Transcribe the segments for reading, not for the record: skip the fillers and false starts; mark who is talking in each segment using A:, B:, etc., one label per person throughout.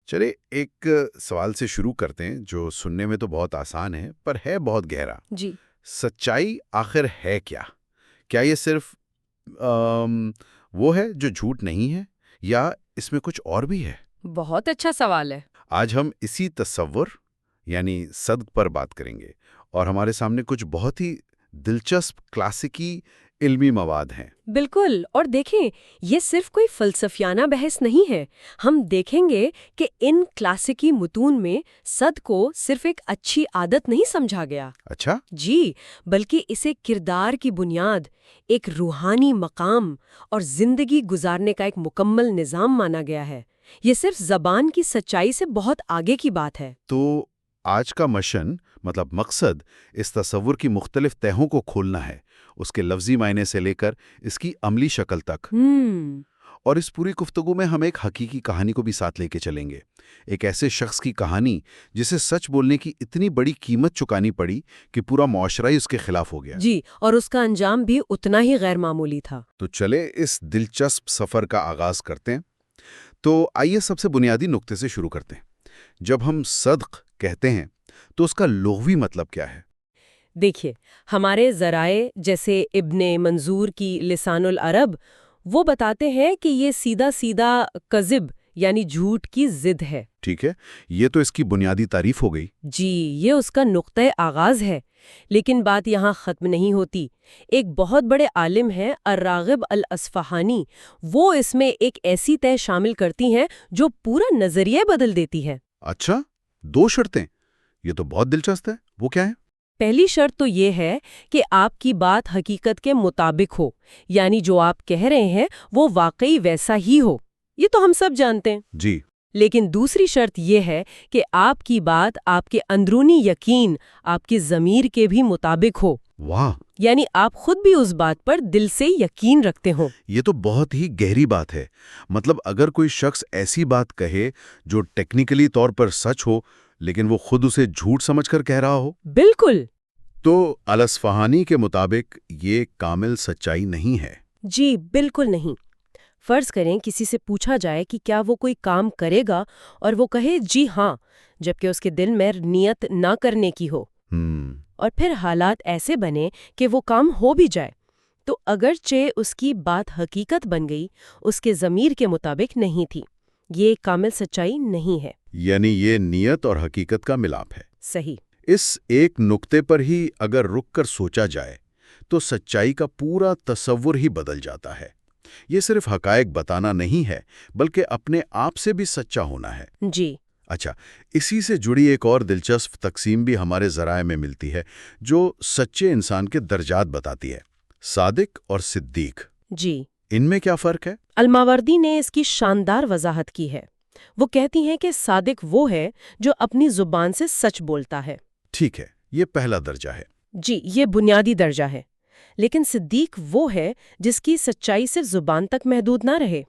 A: چلے ایک سوال سے شروع کرتے ہیں جو سننے میں تو بہت آسان ہے پر ہے بہت گہرا۔
B: جی،
A: سچائی آخر ہے کیا؟ کیا یہ صرف وہ ہے جو جھوٹ نہیں ہے یا اس میں کچھ اور بھی ہے؟
B: بہت اچھا سوال ہے۔
A: آج ہم اسی تصور یعنی صدق پر بات کریں گے اور ہمارے سامنے کچھ بہت ہی دلچسپ کلاسیکی علمی مواد ہیں۔
B: بالکل، اور دیکھیں یہ صرف کوئی فلسفیانہ بحث نہیں ہے۔ ہم دیکھیں گے کہ ان کلاسیکی متون میں صدق کو صرف ایک اچھی عادت نہیں سمجھا گیا۔
A: اچھا؟
B: جی، بلکہ اسے کردار کی بنیاد، ایک روحانی مقام اور زندگی گزارنے کا ایک مکمل نظام مانا گیا ہے۔ یہ صرف زبان کی سچائی سے بہت آگے کی بات ہے۔
A: تو آج کا مقصد اس تصور کی مختلف تہوں کو کھولنا ہے، اس کے لفظی معنی سے لے کر اس کی عملی شکل تک۔ اور اس پوری گفتگو میں ہم ایک حقیقی کہانی کو بھی ساتھ لے کے چلیں گے، ایک ایسے شخص کی کہانی جسے سچ بولنے کی اتنی بڑی قیمت چکانی پڑی کہ پورا معاشرہ ہی اس کے خلاف ہو گیا۔
B: جی، اور اس کا انجام بھی اتنا ہی غیر معمولی تھا۔
A: تو چلے اس دلچسپ سفر کا آغاز کرتے ہیں۔ تو آئیے سب سے بنیادی نقطے سے شروع کرتے ہیں۔ جب ہم صدق کہتے ہیں تو اس کا لغوی مطلب کیا ہے؟
B: دیکھیے، ہمارے ذرائع جیسے ابن منظور کی لسان العرب وہ بتاتے ہیں کہ یہ سیدھا سیدھا کذب یعنی جھوٹ کی ضد ہے۔
A: ٹھیک ہے، یہ تو اس کی بنیادی تعریف ہو گئی۔
B: جی، یہ اس کا نقطۂ آغاز ہے۔ لیکن بات یہاں ختم نہیں ہوتی۔ ایک بہت بڑے عالم ہیں الراغب الاصفہانی، وہ اس میں ایک ایسی طے شامل کرتی ہیں جو پورا نظریہ بدل دیتی ہے۔
A: اچھا، 2 شرطیں، یہ تو بہت دلچسپ ہے۔ وہ کیا ہے؟
B: پہلی شرط تو یہ ہے کہ آپ کی بات حقیقت کے مطابق ہو، یعنی جو آپ کہہ رہے ہیں وہ واقعی ویسا ہی ہو۔ یہ تو ہم سب جانتے ہیں۔
A: جی۔
B: لیکن دوسری شرط یہ ہے کہ آپ کی بات آپ کے اندرونی یقین، آپ کے ضمیر کے بھی مطابق ہو۔
A: واہ!
B: یعنی آپ خود بھی اس بات پر دل سے یقین رکھتے ہوں۔
A: یہ تو بہت ہی گہری بات ہے۔ مطلب اگر کوئی شخص ایسی بات کہے جو ٹیکنیکلی طور پر سچ ہو لیکن وہ خود اسے جھوٹ سمجھ کر کہہ رہا ہو،
B: بالکل۔
A: تو الاصفہانی کے مطابق یہ کامل سچائی نہیں ہے۔
B: جی بالکل نہیں۔ فرض کریں کسی سے پوچھا جائے کہ کیا وہ کوئی کام کرے گا اور وہ کہے جی ہاں، جبکہ اس کے دل میں نیت نہ کرنے کی ہو، اور پھر حالات ایسے بنے کہ وہ کام ہو بھی جائے، تو اگرچہ اس کی بات حقیقت بن گئی، اس کے ضمیر کے مطابق نہیں تھی۔ یہ کامل سچائی نہیں ہے۔
A: یعنی یہ نیت اور حقیقت کا ملاپ ہے۔
B: صحیح۔
A: اس ایک نقطے پر ہی اگر رک کر سوچا جائے تو سچائی کا پورا تصور ہی بدل جاتا ہے۔ یہ صرف حقائق بتانا نہیں ہے بلکہ اپنے آپ سے بھی سچا ہونا ہے۔
B: جی۔
A: اچھا، اسی سے جڑی ایک اور دلچسپ تقسیم بھی ہمارے ذرائع میں ملتی ہے جو سچے انسان کے درجات بتاتی ہے، صادق اور صدیق۔
B: جی۔
A: ان میں کیا فرق ہے؟
B: الماوردی نے اس کی شاندار وضاحت کی ہے۔ وہ کہتی ہیں کہ صادق وہ ہے جو اپنی زبان سے سچ بولتا ہے۔
A: ٹھیک ہے، یہ پہلا درجہ ہے۔
B: جی، یہ بنیادی درجہ ہے۔ لیکن صدیق وہ ہے جس کی سچائی صرف زبان تک محدود نہ رہے،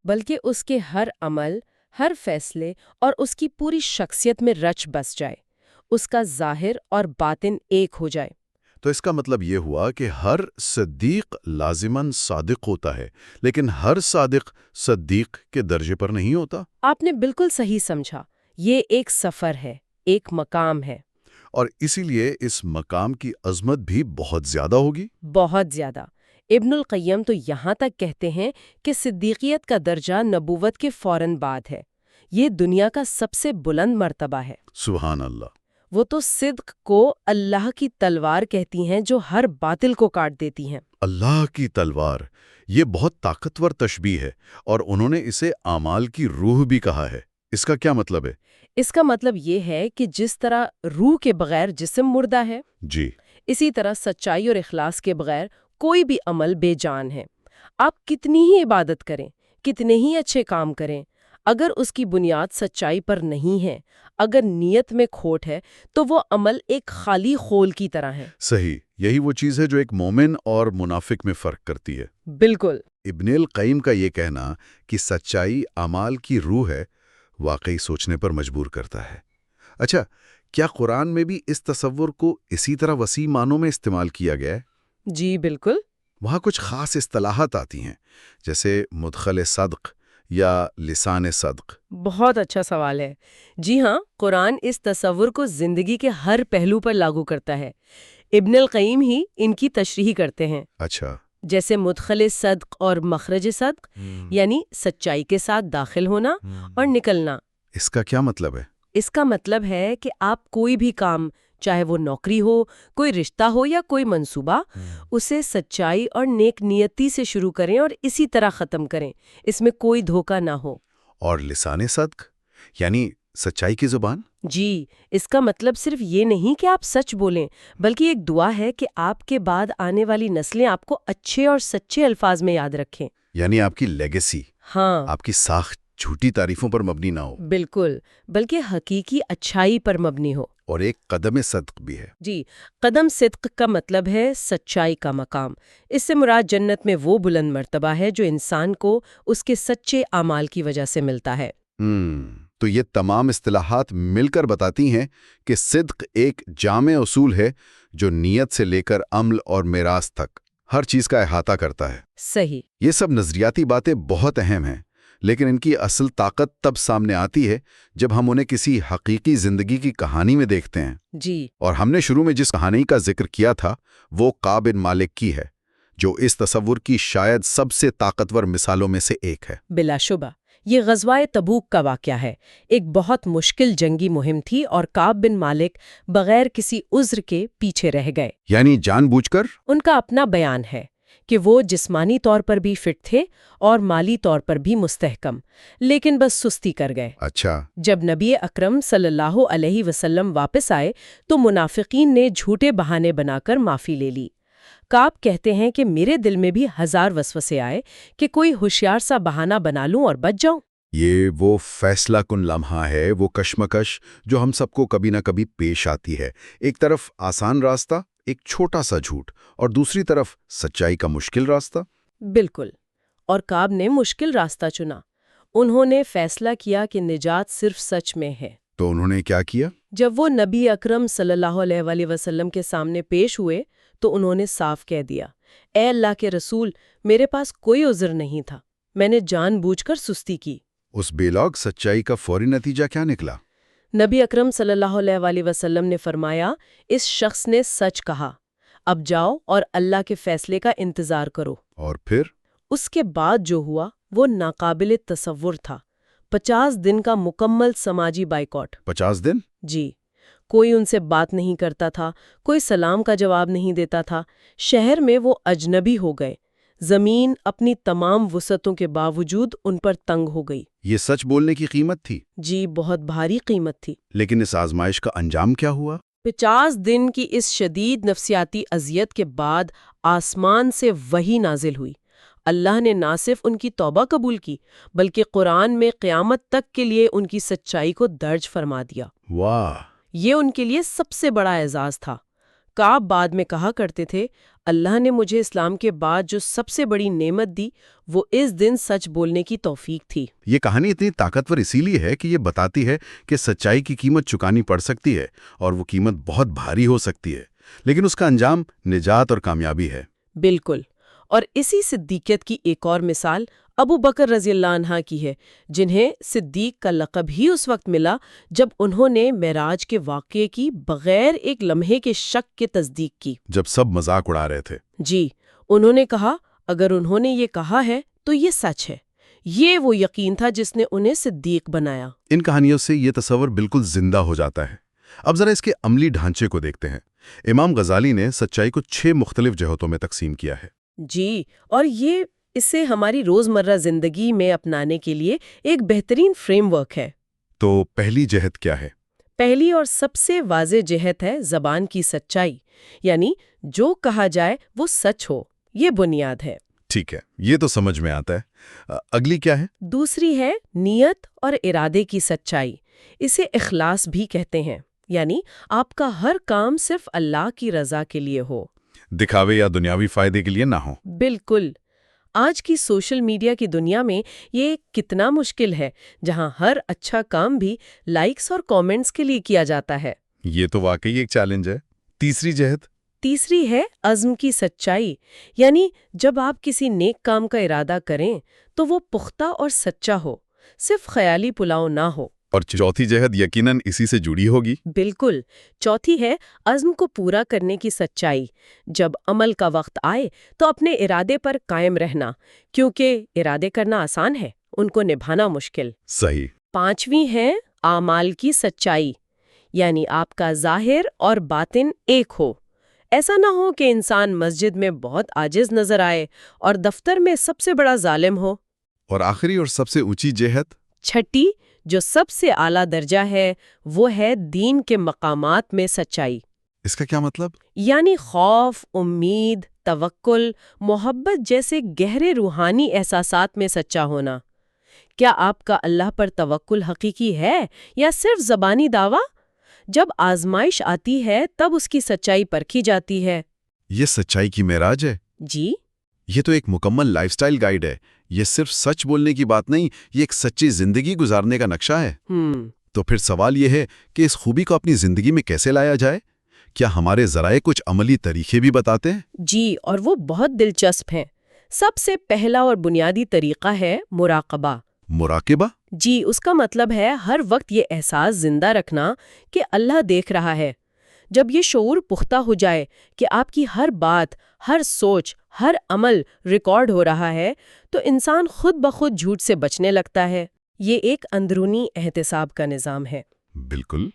B: بلکہ اس کے ہر عمل، ہر فیصلے اور اس کی پوری شخصیت میں رچ بس جائے، اس کا ظاہر اور باطن ایک ہو جائے۔
A: تو اس کا مطلب یہ ہوا کہ ہر صدیق لازماً صادق ہوتا ہے لیکن ہر صادق صدیق کے درجے پر نہیں ہوتا۔
B: آپ نے بالکل صحیح سمجھا۔ یہ ایک سفر ہے، ایک مقام ہے،
A: اور اسی لیے اس مقام کی عظمت بھی بہت زیادہ ہوگی۔
B: بہت زیادہ۔ ابن القیم تو یہاں تک کہتے ہیں کہ صدیقیت کا درجہ نبوت کے فوراً بعد ہے۔ یہ دنیا کا سب سے بلند مرتبہ ہے۔
A: سبحان اللہ۔
B: وہ تو صدق کو اللہ کی تلوار کہتی ہیں جو ہر باطل کو کاٹ دیتی ہیں۔
A: اللہ کی تلوار، یہ بہت طاقتور تشبیہ ہے اور انہوں نے اسے اعمال کی روح بھی کہا ہے۔ اس کا کیا مطلب ہے؟
B: اس کا مطلب یہ ہے کہ جس طرح روح کے بغیر جسم مردہ ہے،
A: جی،
B: اسی طرح سچائی اور اخلاص کے بغیر کوئی بھی عمل بے جان ہے۔ آپ کتنی ہی عبادت کریں، کتنے ہی اچھے کام کریں، اگر اس کی بنیاد سچائی پر نہیں ہے، اگر نیت میں کھوٹ ہے، تو وہ عمل ایک خالی خول کی طرح ہے۔
A: صحیح، یہی وہ چیز ہے جو ایک مومن اور منافق میں فرق کرتی ہے۔
B: بالکل۔
A: ابن القیم کا یہ کہنا کہ سچائی اعمال کی روح ہے، واقعی سوچنے پر مجبور کرتا ہے۔ اچھا، کیا قرآن میں بھی اس تصور کو اسی طرح وسیع معنوں میں استعمال کیا گیا ہے؟
B: جی بالکل۔
A: وہاں کچھ خاص اصطلاحات آتی ہیں، جیسے مدخل صدق یا لسان صدق؟
B: بہت اچھا سوال ہے۔ جی ہاں، قرآن اس تصور کو زندگی کے ہر پہلو پر لاگو کرتا ہے۔ ابن القیم ہی ان کی تشریح کرتے ہیں۔
A: اچھا۔
B: جیسے مدخل صدق اور مخرج صدق، یعنی سچائی کے ساتھ داخل ہونا اور نکلنا۔
A: اس کا کیا مطلب ہے؟
B: اس کا مطلب ہے کہ آپ کوئی بھی کام، چاہے وہ نوکری ہو، کوئی رشتہ ہو یا کوئی منصوبہ، اسے سچائی اور نیک نیتی سے شروع کریں اور اسی طرح ختم کریں، اس میں کوئی دھوکہ نہ ہو۔
A: اور لسان صدق یعنی سچائی کی زبان؟
B: جی، اس کا مطلب صرف یہ نہیں کہ آپ سچ بولیں، بلکہ ایک دعا ہے کہ آپ کے بعد آنے والی نسلیں آپ کو اچھے اور سچے الفاظ میں یاد رکھیں۔
A: یعنی آپ کی لیگیسی،
B: ہاں،
A: آپ کی ساخت جھوٹی تعریفوں پر مبنی نہ ہو،
B: بالکل، بلکہ حقیقی اچھائی پر مبنی ہو۔
A: اور ایک قدم صدق بھی ہے۔
B: جی، قدم صدق کا مطلب ہے سچائی کا مقام۔ اس سے مراد جنت میں وہ بلند مرتبہ ہے جو انسان کو اس کے سچے اعمال کی وجہ سے ملتا ہے۔
A: تو یہ تمام اصطلاحات مل کر بتاتی ہیں کہ صدق ایک جامع اصول ہے جو نیت سے لے کر عمل اور میراث تک ہر چیز کا احاطہ کرتا ہے۔
B: صحیح۔
A: یہ سب نظریاتی باتیں بہت اہم ہیں، لیکن ان کی اصل طاقت تب سامنے آتی ہے جب ہم انہیں کسی حقیقی زندگی کی کہانی میں دیکھتے ہیں۔
B: جی،
A: اور ہم نے شروع میں جس کہانی کا ذکر کیا تھا وہ کعب بن مالک کی ہے، جو اس تصور کی شاید سب سے طاقتور مثالوں میں سے ایک ہے۔
B: بلا شبہ یہ غزوہ تبوک کا واقعہ ہے۔ ایک بہت مشکل جنگی مہم تھی اور کعب بن مالک بغیر کسی عذر کے پیچھے رہ گئے۔
A: یعنی جان بوجھ کر؟
B: ان کا اپنا بیان ہے کہ وہ جسمانی طور پر بھی فٹ تھے اور مالی طور پر بھی مستحکم، لیکن بس سستی کر گئے۔
A: اچھا۔
B: جب نبی اکرم صلی اللہ علیہ وسلم واپس آئے تو منافقین نے جھوٹے بہانے بنا کر معافی لے لی۔ کعب کہتے ہیں کہ میرے دل میں بھی ہزار وسوسے آئے کہ کوئی ہوشیار سا بہانہ بنا لوں اور بچ جاؤں۔
A: یہ وہ فیصلہ کن لمحہ ہے، وہ کشمکش جو ہم سب کو کبھی نہ کبھی پیش آتی ہے۔ ایک طرف آسان راستہ، ایک چھوٹا سا جھوٹ، اور دوسری طرف سچائی کا مشکل راستہ۔
B: بالکل، اور کعب نے مشکل راستہ چنا۔ انہوں نے فیصلہ کیا کہ نجات صرف سچ میں ہے۔
A: تو انہوں نے کیا کیا؟
B: جب وہ نبی اکرم صلی اللہ علیہ وسلم کے سامنے پیش ہوئے تو انہوں نے صاف کہہ دیا، اے اللہ کے رسول، میرے پاس کوئی عذر نہیں تھا، میں نے جان بوجھ کر سستی کی۔
A: اس بے لوگ سچائی کا فوری نتیجہ کیا نکلا؟
B: نبی اکرم صلی اللہ علیہ وسلم نے فرمایا، اس شخص نے سچ کہا، اب جاؤ اور اللہ کے فیصلے کا انتظار کرو۔
A: اور پھر؟
B: اس کے بعد جو ہوا وہ ناقابل تصور تھا۔ 50 دن کا مکمل سماجی بائیکاٹ۔
A: 50 دن؟
B: جی، کوئی ان سے بات نہیں کرتا تھا، کوئی سلام کا جواب نہیں دیتا تھا۔ شہر میں وہ اجنبی ہو گئے۔ زمین اپنی تمام وسعتوں کے باوجود ان پر تنگ ہو گئی۔
A: یہ سچ بولنے کی قیمت تھی؟
B: جی، بہت بھاری قیمت تھی۔
A: لیکن اس آزمائش کا انجام کیا ہوا؟
B: 50 دن کی اس شدید نفسیاتی اذیت کے بعد آسمان سے وحی نازل ہوئی۔ اللہ نے نہ صرف ان کی توبہ قبول کی بلکہ قرآن میں قیامت تک کے لیے ان کی سچائی کو درج فرما دیا۔
A: واہ!
B: یہ ان کے لیے سب سے بڑا اعزاز تھا۔ کعب بعد میں کہا کرتے تھے، اللہ نے مجھے اسلام کے بعد جو سب سے بڑی نعمت دی وہ اس دن سچ بولنے کی توفیق تھی۔
A: یہ کہانی اتنی طاقتور اسی لیے ہے کہ یہ بتاتی ہے کہ سچائی کی قیمت چکانی پڑ سکتی ہے، اور وہ قیمت بہت بھاری ہو سکتی ہے، لیکن اس کا انجام نجات اور کامیابی ہے۔
B: بالکل، اور اسی صدیقیت کی ایک اور مثال ابو بکر رضی اللہ عنہ کی ہے، جنہیں صدیق کا لقب ہی اس وقت ملا جب انہوں نے معراج کے واقعے کی بغیر ایک لمحے کے شک کے تصدیق کی۔
A: جب سب مذاق اڑا رہے تھے۔
B: جی، انہوں نے کہا، اگر انہوں نے یہ کہا ہے تو یہ سچ ہے۔ یہ وہ یقین تھا جس نے انہیں صدیق بنایا۔
A: ان کہانیوں سے یہ تصور بالکل زندہ ہو جاتا ہے۔ اب ذرا اس کے عملی ڈھانچے کو دیکھتے ہیں۔ امام غزالی نے سچائی کو 6 مختلف جہتوں میں تقسیم کیا ہے۔
B: جی، اور یہ اسے ہماری روزمرہ زندگی میں اپنانے کے لیے ایک بہترین فریم ورک ہے۔
A: تو پہلی جہت کیا ہے؟
B: پہلی اور سب سے واضح جہت ہے زبان کی سچائی، یعنی جو کہا جائے وہ سچ ہو، یہ بنیاد ہے۔
A: ٹھیک ہے، یہ تو سمجھ میں آتا ہے۔ اگلی کیا ہے؟
B: دوسری ہے نیت اور ارادے کی سچائی، اسے اخلاص بھی کہتے ہیں، یعنی آپ کا ہر کام صرف اللہ کی رضا کے لیے ہو،
A: دکھاوے یا دنیاوی فائدے کے لیے نہ ہو۔
B: بالکل۔ آج کی سوشل میڈیا کی دنیا میں یہ کتنا مشکل ہے، جہاں ہر اچھا کام بھی لائکس اور کامنٹس کے لیے کیا جاتا ہے۔
A: یہ تو واقعی ایک چیلنج ہے۔ تیسری جہت؟
B: تیسری ہے عزم کی سچائی، یعنی جب آپ کسی نیک کام کا ارادہ کریں تو وہ پختہ اور سچا ہو، صرف خیالی پلاؤ نہ ہو۔
A: اور چوتھی جہت یقیناً اسی سے جڑی ہوگی۔
B: بالکل، چوتھی ہے عزم کو پورا کرنے کی سچائی۔ جب عمل کا وقت آئے تو اپنے ارادے پر قائم رہنا، کیونکہ ارادے کرنا آسان ہے، ان کو نبھانا مشکل۔
A: صحیح۔
B: پانچویں ہے اعمال کی سچائی، یعنی آپ کا ظاہر اور باطن ایک ہو۔ ایسا نہ ہو کہ انسان مسجد میں بہت عاجز نظر آئے اور دفتر میں سب سے بڑا ظالم ہو۔
A: اور آخری اور سب سے اونچی جہت؟
B: چھٹی، جو سب سے اعلیٰ درجہ ہے، وہ ہے دین کے مقامات میں سچائی۔
A: اس کا کیا مطلب؟
B: یعنی خوف، امید، توکل، محبت جیسے گہرے روحانی احساسات میں سچا ہونا۔ کیا آپ کا اللہ پر توکل حقیقی ہے یا صرف زبانی دعویٰ؟ جب آزمائش آتی ہے تب اس کی سچائی پرکھی جاتی ہے۔
A: یہ سچائی کی معراج ہے؟
B: جی،
A: یہ تو ایک مکمل لائف سٹائل گائیڈ ہے۔ یہ صرف سچ بولنے کی بات نہیں، یہ ایک سچی زندگی گزارنے کا نقشہ ہے۔ تو پھر سوال یہ ہے کہ اس خوبی کو اپنی زندگی میں کیسے لایا جائے؟ کیا ہمارے ذرائع کچھ عملی طریقے بھی بتاتے ہیں؟
B: جی، اور وہ بہت دلچسپ ہیں۔ سب سے پہلا اور بنیادی طریقہ ہے مراقبہ۔
A: مراقبہ؟
B: جی، اس کا مطلب ہے ہر وقت یہ احساس زندہ رکھنا کہ اللہ دیکھ رہا ہے۔ جب یہ شعور پختہ ہو جائے کہ آپ کی ہر بات، ہر سوچ، ہر عمل ریکارڈ ہو رہا ہے، تو انسان خود بخود جھوٹ سے بچنے لگتا ہے۔ یہ ایک اندرونی احتساب کا نظام ہے۔
A: بالکل۔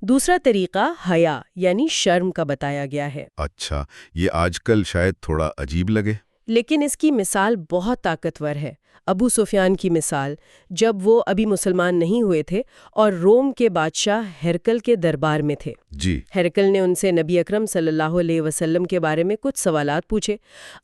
B: دوسرا طریقہ حیا یعنی شرم کا بتایا گیا ہے۔
A: اچھا، یہ آج کل شاید تھوڑا عجیب لگے،
B: لیکن اس کی مثال بہت طاقتور ہے۔ ابو سفیان کی مثال، جب وہ ابھی مسلمان نہیں ہوئے تھے اور روم کے بادشاہ ہرکل کے دربار میں تھے۔
A: جی۔
B: ہرکل نے ان سے نبی اکرم صلی اللہ علیہ وسلم کے بارے میں کچھ سوالات پوچھے۔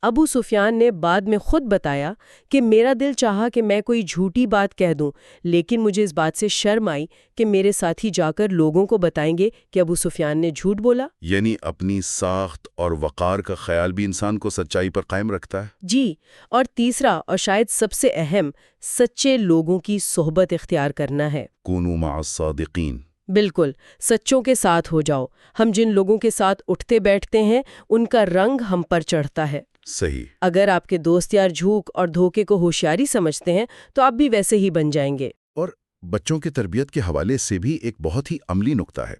B: ابو سفیان نے بعد میں خود بتایا کہ میرا دل چاہا کہ میں کوئی جھوٹی بات کہہ دوں، لیکن مجھے اس بات سے شرم آئی کہ میرے ساتھی جا کر لوگوں کو بتائیں گے کہ ابو سفیان نے جھوٹ بولا۔
A: یعنی اپنی ساخت اور وقار کا خیال بھی انسان کو سچائی پر قائم رکھتا ہے۔
B: جی، اور تیسرا اور شاید سب سے اہم، سچے لوگوں کی صحبت اختیار کرنا ہے۔
A: کونوا مع الصادقین۔
B: بالکل، سچوں کے ساتھ ہو جاؤ۔ ہم جن لوگوں کے ساتھ اٹھتے بیٹھتے ہیں ان کا رنگ ہم پر چڑھتا ہے۔
A: صحیح۔
B: اگر آپ کے دوست یار جھوک اور دھوکے کو ہوشیاری سمجھتے ہیں تو آپ بھی ویسے ہی بن جائیں گے۔
A: اور بچوں کی تربیت کے حوالے سے بھی ایک بہت ہی عملی نکتہ ہے،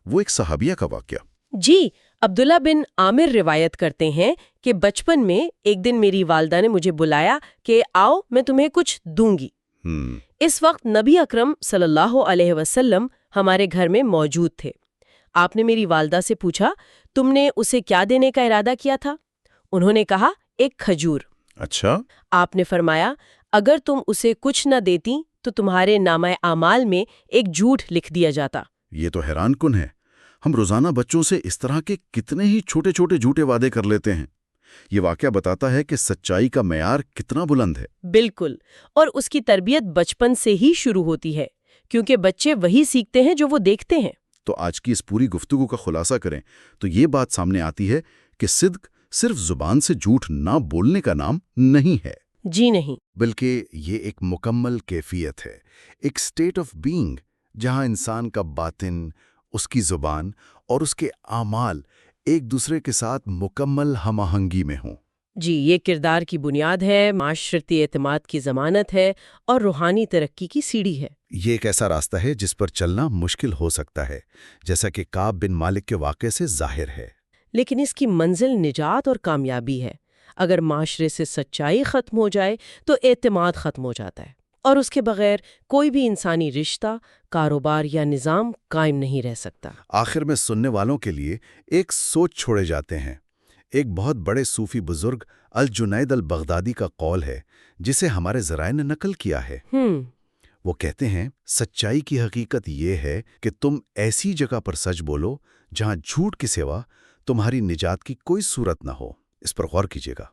A: وہ ایک صحابیہ کا واقعہ۔
B: جی، عبداللہ بن عامر روایت کرتے ہیں کہ بچپن میں ایک دن میری والدہ نے مجھے بلایا کہ آؤ میں تمہیں کچھ دوں گی۔ اس وقت نبی اکرم صلی اللہ علیہ وسلم ہمارے گھر میں موجود تھے۔ آپ نے میری والدہ سے پوچھا، تم نے اسے کیا دینے کا ارادہ کیا تھا؟ انہوں نے کہا، ایک کھجور۔
A: اچھا۔
B: آپ نے فرمایا، اگر تم اسے کچھ نہ دیتی تو تمہارے نامہ اعمال میں ایک جھوٹ لکھ دیا جاتا۔
A: یہ تو حیران کن ہے، ہم روزانہ بچوں سے اس طرح کے کتنے ہی چھوٹے چھوٹے جھوٹے وعدے کر لیتے ہیں۔ یہ واقعہ بتاتا ہے کہ سچائی کا معیار کتنا بلند ہے۔
B: بالکل، اور اس کی تربیت بچپن سے ہی شروع ہوتی ہے، کیونکہ بچے وہی سیکھتے ہیں جو وہ دیکھتے ہیں۔
A: تو آج کی اس پوری گفتگو کا خلاصہ کریں تو یہ بات سامنے آتی ہے کہ صدق صرف زبان سے جھوٹ نہ بولنے کا نام نہیں ہے۔
B: جی نہیں،
A: بلکہ یہ ایک مکمل کیفیت ہے، ایک اسٹیٹ آف بینگ، جہاں انسان کا باطن، اس کی زبان اور اس کے اعمال ایک دوسرے کے ساتھ مکمل ہم آہنگی میں ہوں۔
B: جی، یہ کردار کی بنیاد ہے، معاشرتی اعتماد کی ضمانت ہے اور روحانی ترقی کی سیڑھی ہے۔
A: یہ ایک ایسا راستہ ہے جس پر چلنا مشکل ہو سکتا ہے، جیسا کہ کعب بن مالک کے واقعے سے ظاہر ہے،
B: لیکن اس کی منزل نجات اور کامیابی ہے۔ اگر معاشرے سے سچائی ختم ہو جائے تو اعتماد ختم ہو جاتا ہے، اور اس کے بغیر کوئی بھی انسانی رشتہ، کاروبار یا نظام قائم نہیں رہ سکتا۔
A: آخر میں سننے والوں کے لیے ایک سوچ چھوڑے جاتے ہیں۔ ایک بہت بڑے صوفی بزرگ الجنید البغدادی کا قول ہے، جسے ہمارے ذرائع نے نقل کیا ہے۔ وہ کہتے ہیں، سچائی کی حقیقت یہ ہے کہ تم ایسی جگہ پر سچ بولو جہاں جھوٹ کے سوا تمہاری نجات کی کوئی صورت نہ ہو۔ اس پر غور کیجیے گا۔